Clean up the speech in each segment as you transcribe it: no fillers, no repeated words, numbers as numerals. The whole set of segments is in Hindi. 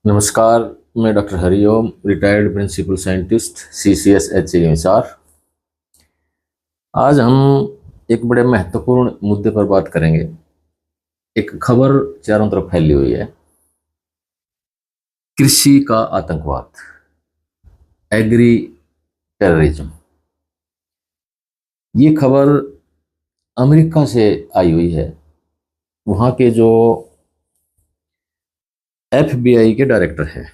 नमस्कार। मैं doctor Hariom, retired principal scientist CCS HASR। आज हम एक बड़े महत्वपूर्ण मुद्दे पर बात करेंगे। एक खबर चारों तरफ फैली हुई है, कृषि का आतंकवाद, एग्री टेररिज्म। ये खबर अमेरिका से आई हुई है। वहाँ के जो FBI के डायरेक्टर हैं,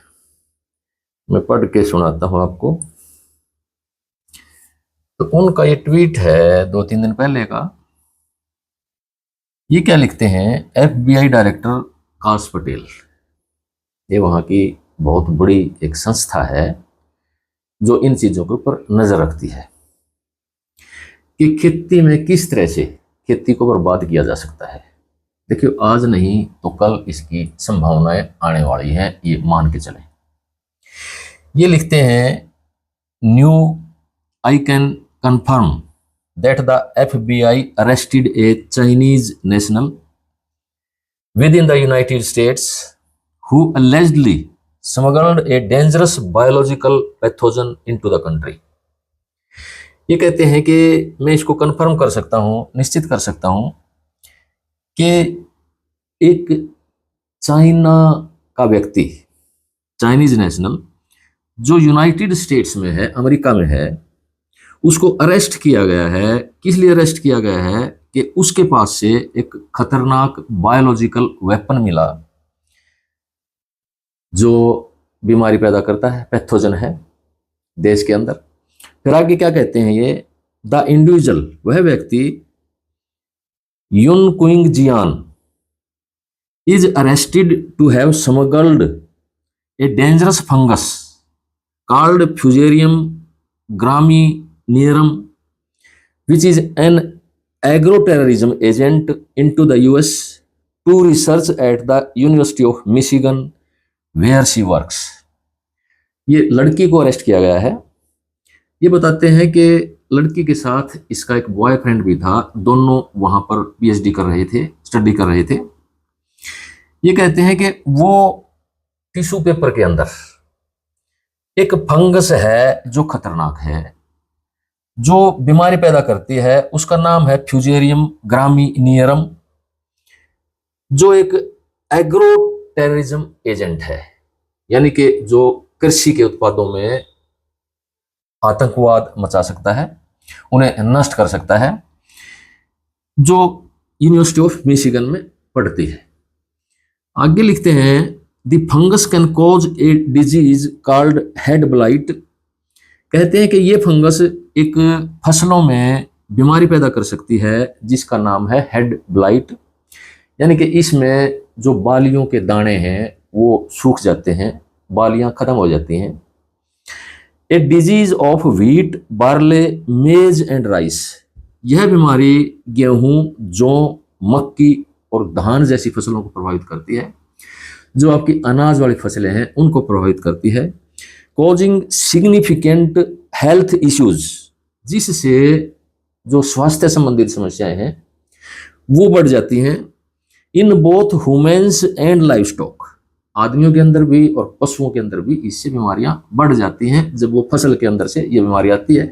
मैं पढ़ के सुनाता हूँ आपको। तो उनका ये ट्वीट है 2-3 दिन पहले का। ये क्या लिखते हैं? FBI डायरेक्टर काश पटेल, ये वहाँ की बहुत बड़ी एक संस्था है जो इन चीज़ों के ऊपर नज़र रखती है कि खेती में किस तरह से खेती को बर्बाद किया जा सकता है। देखियो, आज नहीं तो कल इसकी संभावनाएं आने वाली हैं, ये मान के चलें। ये लिखते हैं, new I can confirm that the FBI arrested A Chinese national within the United States who allegedly smuggled a dangerous biological pathogen into the country। ये कहते हैं कि मैं इसको कंफर्म कर सकता हूँ, निश्चित कर सकता हूँ कि एक चाइना का व्यक्ति, चाइनीज नेशनल, जो यूनाइटेड स्टेट्स में है, अमेरिका में है, उसको अरेस्ट किया गया है। किस लिए अरेस्ट किया गया है? कि उसके पास से एक खतरनाक बायोलॉजिकल वेपन मिला जो बीमारी पैदा करता है, पैथोजन है देश के अंदर। फिर आगे क्या कहते हैं ये, द इंडिविजुअल, वह व्यक्ति, Yun Qing Jian is arrested to have smuggled a dangerous fungus called Fusarium graminearum which is an agro-terrorism agent into the US to research at the University of Michigan where she works। ये लड़की को अरेस्ट किया गया है। ये बताते हैं कि लड़की के साथ इसका एक बॉयफ्रेंड भी था, दोनों वहां पर PhD कर रहे थे, स्टडी कर रहे थे। ये कहते हैं कि वो टिश्यू पेपर के अंदर एक फंगस है जो खतरनाक है, जो बीमारी पैदा करती है। उसका नाम है फ्यूजेरियम ग्रामिनियरम, जो एक एग्रो टेररिज्म एजेंट है, यानी कि जो कृषि के उत्पादों में आतंकवाद मचा सकता है, उन्हें नष्ट कर सकता है, जो यूनिवर्सिटी ऑफ मिशिगन में पढ़ती है। आगे लिखते हैं, the fungus can cause a disease called head blight. कहते हैं कि ये फंगस एक फसलों में बीमारी पैदा कर सकती है जिसका नाम है हेड ब्लाइट, यानी कि इसमें जो बालियों के दाने हैं वो सूख जाते हैं, बालियां खत्म हो जाती हैं। A disease of wheat, barley, मेज एंड राइस। यह बीमारी गेहूं, जौ, मक्की और धान जैसी फसलों को प्रभावित करती है, जो आपकी अनाज वाली फसलें हैं उनको प्रभावित करती है। कॉजिंग सिग्निफिकेंट हेल्थ इश्यूज, जिससे जो स्वास्थ्य संबंधित समस्याएं हैं वो बढ़ जाती हैं। In both humans and live stock, आदमियों के अंदर भी और पशुओं के अंदर भी इससे बीमारियां बढ़ जाती हैं। जब वो फसल के अंदर से ये बीमारी आती है,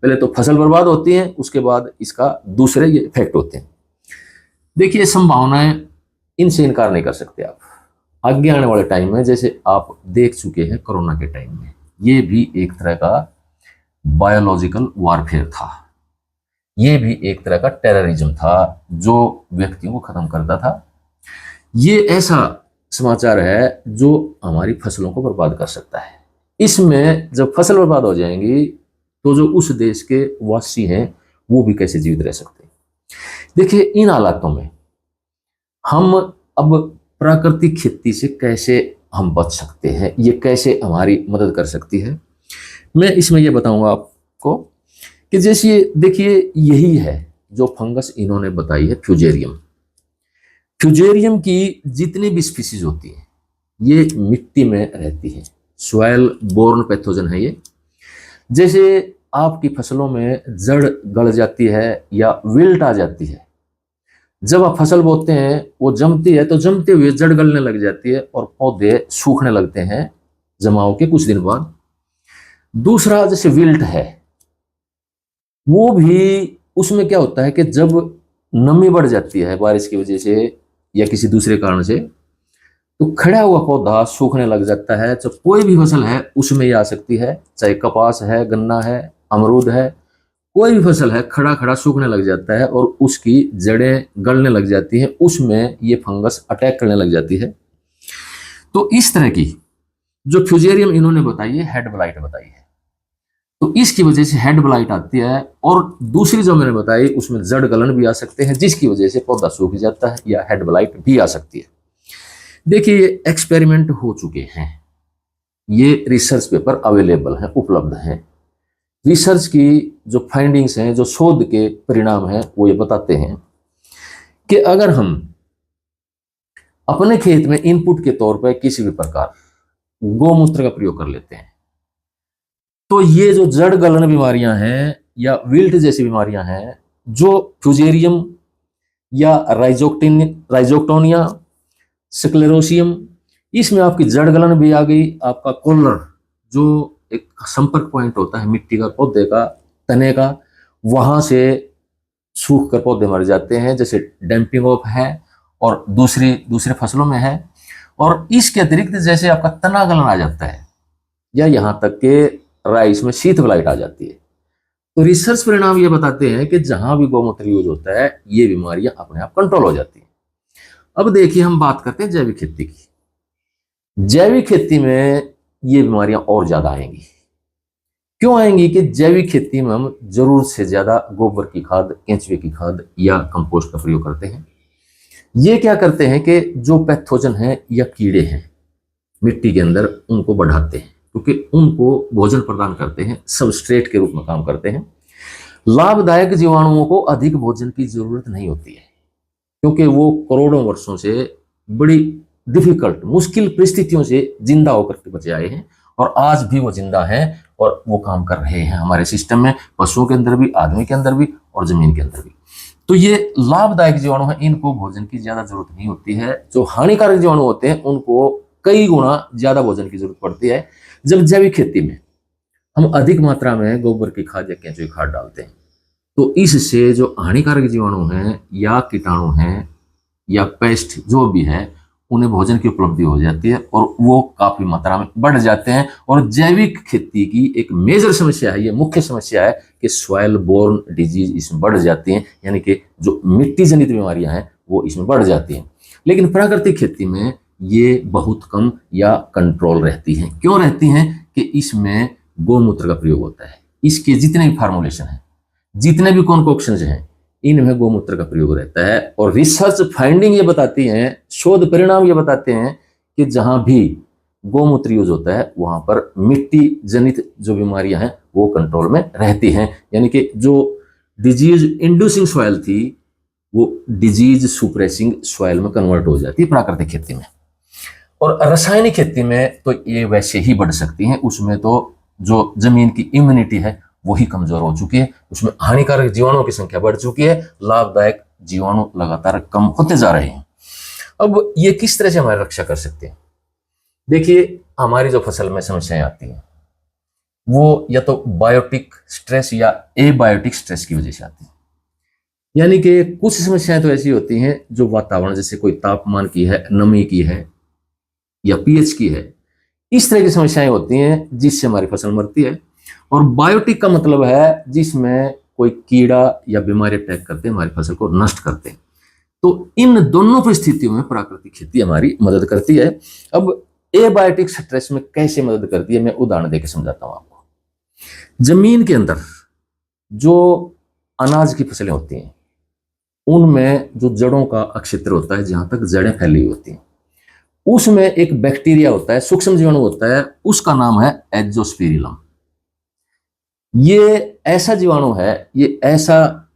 पहले तो फसल बर्बाद होती है, उसके बाद इसका दूसरे ये इफेक्ट होते हैं। देखिए, संभावनाएं, इनसे इनकार नहीं कर सकते आप। आगे आने वाले टाइम में, जैसे आप देख चुके हैं कोरोना के टाइम में, ये भी एक तरह का बायोलॉजिकल वारफेयर था, ये भी एक तरह का टेररिज्म था जो व्यक्तियों को खत्म करता था। ये ऐसा समाचार है जो हमारी फसलों को बर्बाद कर सकता है। इसमें जब फसल बर्बाद हो जाएंगी तो जो उस देश के वासी हैं वो भी कैसे जीवित रह सकते हैं। देखिए, इन हालातों में हम अब प्राकृतिक खेती से कैसे हम बच सकते हैं, ये कैसे हमारी मदद कर सकती है, मैं इसमें ये बताऊंगा आपको कि जैसे देखिए, यही है जो फंगस इन्होंने बताई है, फ्यूजेरियम। फ्यूजेरियम की जितनी भी स्पीसीज होती है ये मिट्टी में रहती है, सॉइल बोर्न पैथोजन है ये। जैसे आपकी फसलों में जड़ गड़ जाती है या विल्ट आ जाती है, जब आप फसल बोते हैं वो जमती है तो जमते हुए जड़ गलने लग जाती है और पौधे सूखने लगते हैं जमाव के कुछ दिन बाद। दूसरा जैसे विल्ट है, वो भी, उसमें क्या होता है कि जब नमी बढ़ जाती है बारिश की वजह से या किसी दूसरे कारण से, तो खड़ा हुआ पौधा सूखने लग जाता है। तो कोई भी फसल है उसमें ये आ सकती है, चाहे कपास है, गन्ना है, अमरूद है, कोई भी फसल है, खड़ा खड़ा सूखने लग जाता है और उसकी जड़ें गलने लग जाती हैं, उसमें ये फंगस अटैक करने लग जाती है। तो इस तरह की जो फ्यूजेरियम इन्होंने बताई है, हेड ब्लाइट बताई है, तो इसकी वजह से हेड ब्लाइट आती है। और दूसरी जो मैंने बताई उसमें जड़ गलन भी आ सकते हैं, जिसकी वजह से पौधा सूख जाता है या हेड ब्लाइट भी आ सकती है। देखिए ये एक्सपेरिमेंट हो चुके हैं, ये रिसर्च पेपर अवेलेबल हैं, उपलब्ध हैं। रिसर्च की जो फाइंडिंग्स हैं, जो शोध के परिणाम हैं, वो ये बताते हैं कि अगर हम अपने खेत में इनपुट के तौर पर किसी भी प्रकार गौमूत्र का प्रयोग कर लेते हैं, तो ये जो जड़ गलन बीमारियां हैं या विल्ट जैसी बीमारियां हैं, जो फ्यूजेरियम या राइजोक्टोनिया, स्क्लेरोसियम, इसमें आपकी जड़ गलन भी आ गई, आपका कॉलर जो एक संपर्क पॉइंट होता है मिट्टी का, पौधे का, तने का, वहां से सूख कर पौधे मर जाते हैं, जैसे डैम्पिंग ऑफ है और दूसरे फसलों में है। और इसके अतिरिक्त जैसे आपका तना गलन आ जाता है, या यहाँ तक के राइस में शीत ब्लाइट आ जाती है। तो रिसर्च परिणाम ये बताते हैं कि जहां भी गौमूत्र यूज होता है ये बीमारियां अपने आप कंट्रोल हो जाती हैं। अब देखिए हम बात करते हैं जैविक खेती की। जैविक खेती में ये बीमारियां और ज्यादा आएंगी। क्यों आएंगी? कि जैविक खेती में हम जरूरत से ज्यादा गोबर की खाद, केंचुए की खाद या कंपोस्ट का प्रयोग करते हैं। ये क्या करते हैं कि जो पैथोजन है या कीड़े हैं मिट्टी के अंदर, उनको बढ़ाते हैं, क्योंकि उनको भोजन प्रदान करते हैं, सबस्ट्रेट के रूप में काम करते हैं। लाभदायक जीवाणुओं को अधिक भोजन की जरूरत नहीं होती है, क्योंकि वो करोड़ों वर्षों से बड़ी डिफिकल्ट, मुश्किल परिस्थितियों से जिंदा होकर के बचे आए हैं और आज भी वो जिंदा हैं और वो काम कर रहे हैं हमारे सिस्टम में, पशुओं के अंदर भी, आदमी के अंदर भी और जमीन के अंदर भी। तो ये लाभदायक जीवाणु है, इनको भोजन की ज्यादा जरूरत नहीं होती है। जो हानिकारक जीवाणु होते हैं उनको कई गुना ज्यादा भोजन की जरूरत पड़ती है। जब जैविक खेती में हम अधिक मात्रा में गोबर की खाद या केंचुए की खाद डालते हैं, तो इससे जो हानिकारक जीवाणु हैं या कीटाणु हैं या पेस्ट जो भी है, उन्हें भोजन की उपलब्धि हो जाती है और वो काफी मात्रा में बढ़ जाते हैं। और जैविक खेती की एक मेजर समस्या है, ये मुख्य समस्या है कि सॉइल बोर्न डिजीज इसमें बढ़ जाती हैं, यानी कि जो मिट्टी जनित बीमारियां हैं वो इसमें बढ़ जाती हैं। लेकिन प्राकृतिक खेती में ये बहुत कम या कंट्रोल रहती हैं। क्यों रहती हैं? कि इसमें गौमूत्र का प्रयोग होता है। इसके जितने भी फार्मूलेशन है, जितने भी कॉन्कोक्शंस हैं, इनमें गौमूत्र का प्रयोग रहता है। और रिसर्च फाइंडिंग ये बताती हैं, शोध परिणाम ये बताते हैं कि जहां भी गौमूत्र यूज होता है वहां पर मिट्टी जनित जो बीमारियां हैं वो कंट्रोल में रहती हैं। यानी कि जो डिजीज इंड्यूसिंग सॉइल थी वो डिजीज सुप्रेसिंग सॉइल में कन्वर्ट हो जाती है प्राकृतिक खेती में। और रासायनिक खेती में तो ये वैसे ही बढ़ सकती हैं, उसमें तो जो जमीन की इम्यूनिटी है वही कमजोर हो चुकी है, उसमें हानिकारक जीवाणुओं की संख्या बढ़ चुकी है, लाभदायक जीवाणु लगातार कम होते जा रहे हैं। अब ये किस तरह से हमारी रक्षा कर सकते हैं? देखिए हमारी जो फसल में समस्याएं आती हैं वो या तो बायोटिक स्ट्रेस या एबायोटिक स्ट्रेस की वजह से आती है। यानी कि कुछ समस्याएं तो ऐसी होती हैं जो वातावरण, जैसे कोई तापमान की है, नमी की है या पीएच की है, इस तरह की समस्याएं होती हैं जिससे हमारी फसल मरती है। और बायोटिक का मतलब है जिसमें कोई कीड़ा या बीमारी अटैक करते हैं, हमारी फसल को नष्ट करते हैं। तो इन दोनों परिस्थितियों में प्राकृतिक खेती हमारी मदद करती है। अब एबायोटिक स्ट्रेस में कैसे मदद करती है, मैं उदाहरण देकर समझाता हूं आपको। जमीन के अंदर जो अनाज की फसलें होती हैं उनमें जो जड़ों का क्षेत्र होता है, जहां तक जड़ें फैली हुई होती हैं, उसमें एक बैक्टीरिया होता है, सूक्ष्म जीवाणु होता है, उसका नाम है एजोस्पिरिलम। ये ऐसा जीवाणु है, ये ऐसा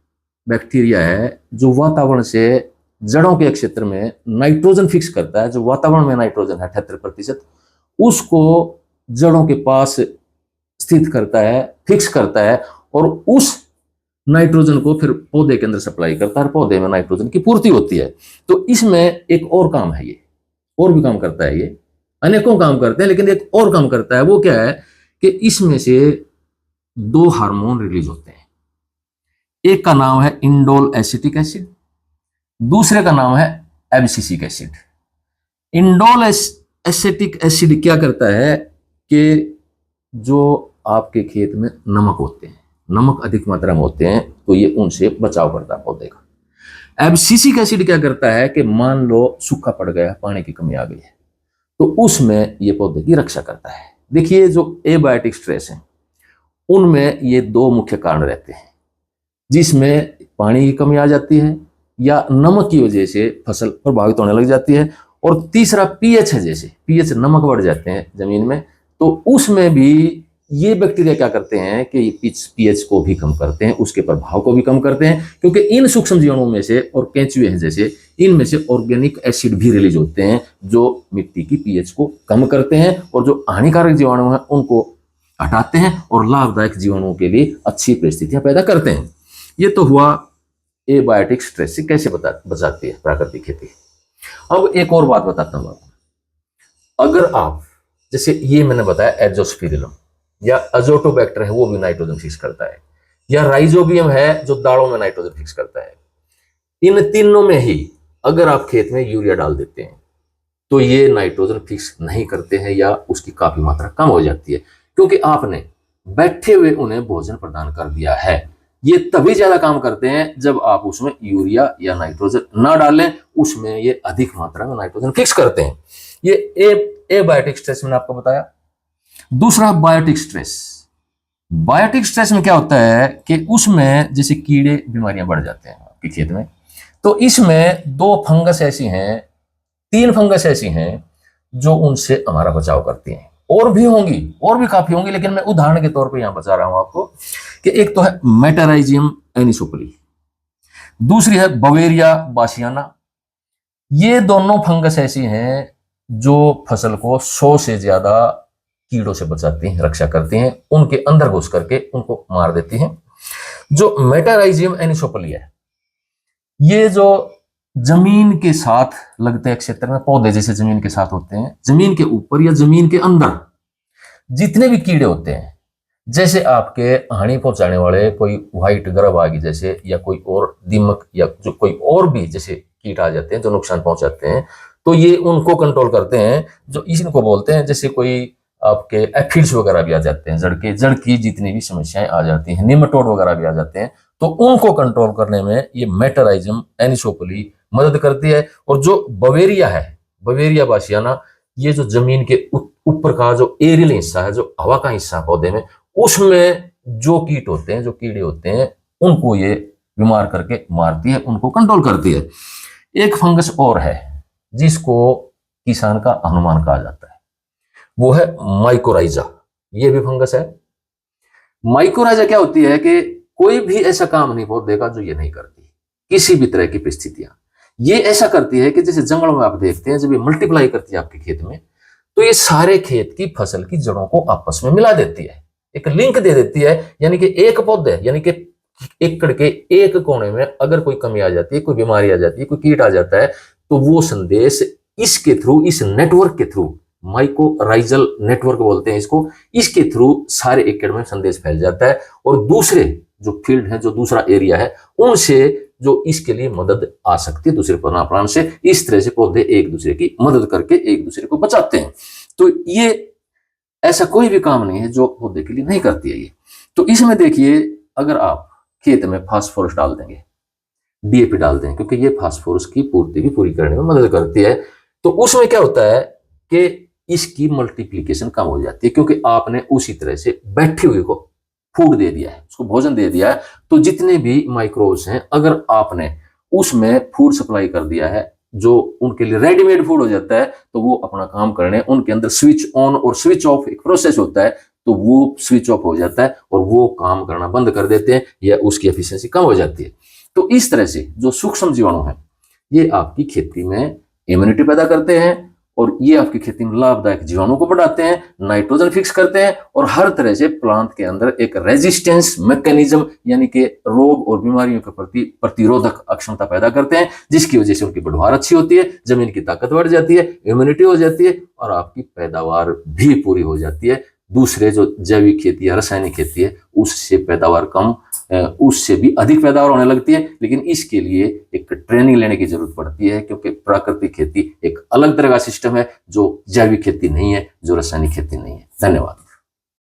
बैक्टीरिया है जो वातावरण से जड़ों के क्षेत्र में नाइट्रोजन फिक्स करता है। जो वातावरण में नाइट्रोजन है 78%, उसको जड़ों के पास स्थित करता है, फिक्स करता है, और उस नाइट्रोजन को फिर पौधे के अंदर सप्लाई करता है, पौधे में नाइट्रोजन की पूर्ति होती है। तो इसमें एक और काम है, ये और भी काम करता है, ये अनेकों काम करते हैं, लेकिन एक और काम करता है। वो क्या है कि इसमें से दो हार्मोन रिलीज होते हैं। एक का नाम है इंडोल एसिटिक एसिड, दूसरे का नाम है abscisic acid. Indole acetic acid क्या करता है कि जो आपके खेत में नमक होते हैं, नमक अधिक मात्रा में होते हैं, तो ये उनसे बचाव करता है पौधे का। एब्सिसिक एसिड क्या करता है कि मान लो सूखा पड़ गया, पानी की कमी आ गई है, तो उसमें ये पौधे की रक्षा करता है। देखिए जो एबायोटिक स्ट्रेस है उनमें ये दो मुख्य कारण रहते हैं, जिसमें पानी की कमी आ जाती है या नमक की वजह से फसल प्रभावित होने लग जाती है, और तीसरा पीएच है, जैसे पीएच नमक बढ़ जाते हैं जमीन में, तो उसमें भी ये बैक्टीरिया क्या करते हैं कि पीएच को भी कम करते हैं, उसके प्रभाव को भी कम करते हैं, क्योंकि इन सूक्ष्म जीवाणुओं में से और केंचुए हैं जैसे, इनमें से ऑर्गेनिक एसिड भी रिलीज होते हैं जो मिट्टी की पीएच को कम करते हैं और जो हानिकारक जीवाणु हैं उनको हटाते हैं और लाभदायक जीवाणुओं के लिए अच्छी परिस्थितियां पैदा करते हैं। ये तो हुआ एबायोटिक स्ट्रेस से कैसे बचाती है प्राकृतिक खेती। अब एक और बात बताता हूं आपको। अगर आप जैसे ये मैंने बताया एजोस्पिरिलम या अजोटोबैक्टर है, वो भी नाइट्रोजन फिक्स करता है, या राइजोबियम है जो दालों में नाइट्रोजन फिक्स करता है। इन तीनों में ही अगर आप खेत में यूरिया डाल देते हैं तो ये नाइट्रोजन फिक्स नहीं करते हैं या उसकी काफी मात्रा कम हो जाती है, क्योंकि आपने बैठे हुए उन्हें भोजन प्रदान कर दिया है। ये तभी ज्यादा काम करते हैं जब आप उसमें यूरिया या नाइट्रोजन ना डालें, उसमें ये अधिक मात्रा में नाइट्रोजन फिक्स करते हैं। ये एबायोटिक स्ट्रेस मैंने आपको बताया। दूसरा बायोटिक स्ट्रेस। बायोटिक स्ट्रेस में क्या होता है कि उसमें जैसे कीड़े बीमारियां बढ़ जाते हैं आपके खेत में, तो इसमें दो फंगस ऐसी हैं, तीन फंगस ऐसी हैं जो उनसे हमारा बचाव करती हैं। और भी होंगी, और भी काफी होंगी, लेकिन मैं उदाहरण के तौर पे यहां बता रहा हूं आपको कि एक तो है मेटाराइजियम एनिसोप्ली, दूसरी है बवेरिया बासियाना। ये दोनों फंगस ऐसी हैं जो फसल को 100 से ज्यादा कीड़ों से बचाती हैं, रक्षा करती हैं, उनके अंदर घुस करके उनको मार देती हैं। जो मेटाराइजियम एनिसोप्ली है, ये जो जमीन के साथ लगते हैं क्षेत्र में, पौधे जैसे जमीन के साथ होते हैं, जमीन के ऊपर या जमीन के अंदर जितने भी कीड़े होते हैं, जैसे आपके हानि पहुंचाने वाले कोई व्हाइट ग्रबआगी जैसे, या कोई और दीमक, या जो कोई और भी जैसे कीट आ जाते हैं जो नुकसान पहुंचाते हैं, तो ये उनको कंट्रोल करते हैं। जो इनको बोलते हैं, जैसे कोई आपके एफिड्स वगैरह भी आ जाते हैं, जड़ की जितनी भी समस्याएं आ जाती हैं, निमेटोड वगैरह भी आ जाते हैं, तो उनको कंट्रोल करने में ये मेटाराइजियम एनिसोप्ली मदद करती है। और जो बवेरिया है, बवेरिया बासियाना, ये जो जमीन के ऊपर का जो एरियल हिस्सा है, जो हवा का हिस्सा पौधे में, उसमें जो कीट होते हैं, जो कीड़े होते हैं, उनको ये बीमार करके मारती है, उनको कंट्रोल करती है। एक फंगस और है जिसको किसान का हनुमान कहा जाता है, वो है माइकोराइजा। ये भी फंगस है। माइकोराइजा क्या होती है कि कोई भी ऐसा काम नहीं पौधे का जो ये नहीं करती, किसी भी तरह की परिस्थितियां ये ऐसा करती है कि जैसे जंगलों में आप देखते हैं, जब ये मल्टीप्लाई करती है आपके खेत में, तो ये सारे खेत की फसल की जड़ों को आपस में मिला देती है, एक लिंक दे देती है। यानी कि एक पौधे, यानी कि एकड़ के एक कोने में अगर कोई कमी आ जाती है, कोई बीमारी आ जाती है, कोई कीट आ जाता है, तो वो संदेश इसके थ्रू, इस नेटवर्क के थ्रू, माइकोराइजल नेटवर्क बोलते हैं इसको, इसके थ्रू सारे एकड़ में संदेश फैल जाता है। और दूसरे जो फील्ड है, जो दूसरा एरिया है, उनसे जो इसके लिए मदद आ सकती है दूसरे प्राण से, इस तरह से पौधे एक दूसरे की मदद करके एक दूसरे को बचाते हैं। तो ये ऐसा कोई भी काम नहीं है जो पौधे के लिए नहीं करती है ये। तो इसमें देखिए, अगर आप खेत में फास्फोरस डाल देंगे, डीएपी डाल दें, क्योंकि ये फास्फोरस की पूर्ति भी पूरी करने में मदद करती है, तो उसमें क्या होता है कि इसकी मल्टीप्लीकेशन कम हो जाती है, क्योंकि आपने उसी तरह से बैठी हुई को फूड दे दिया है, उसको भोजन दे दिया है। तो जितने भी माइक्रोब्स हैं, अगर आपने उसमें फूड सप्लाई कर दिया है जो उनके लिए रेडीमेड फूड हो जाता है, तो वो अपना काम करने, उनके अंदर स्विच ऑन और स्विच ऑफ एक प्रोसेस होता है, तो वो स्विच ऑफ हो जाता है और वो काम करना बंद कर देते हैं, या उसकी एफिशिएंसी कम हो जाती है। तो इस तरह से जो सूक्ष्म जीवाणु हैं, ये आपकी खेती में इम्यूनिटी पैदा करते हैं और ये आपकी खेती में लाभदायक जीवाणु को बढ़ाते हैं, नाइट्रोजन फिक्स करते हैं और हर तरह से प्लांट के अंदर एक रेजिस्टेंस मैकेनिज्म यानी कि रोग और बीमारियों के प्रति प्रतिरोधक अक्षमता पैदा करते हैं, जिसकी वजह से उनकी बढ़वार अच्छी होती है, जमीन की ताकत बढ़ जाती है, इम्यूनिटी हो जाती है और आपकी पैदावार भी पूरी हो जाती है। दूसरे जो जैविक खेती या रासायनिक खेती है उससे पैदावार कम, उससे भी अधिक पैदावार होने लगती है, लेकिन इसके लिए एक ट्रेनिंग लेने की जरूरत पड़ती है, क्योंकि प्राकृतिक खेती एक अलग तरह का सिस्टम है जो जैविक खेती नहीं है, जो रासायनिक खेती नहीं है। धन्यवाद।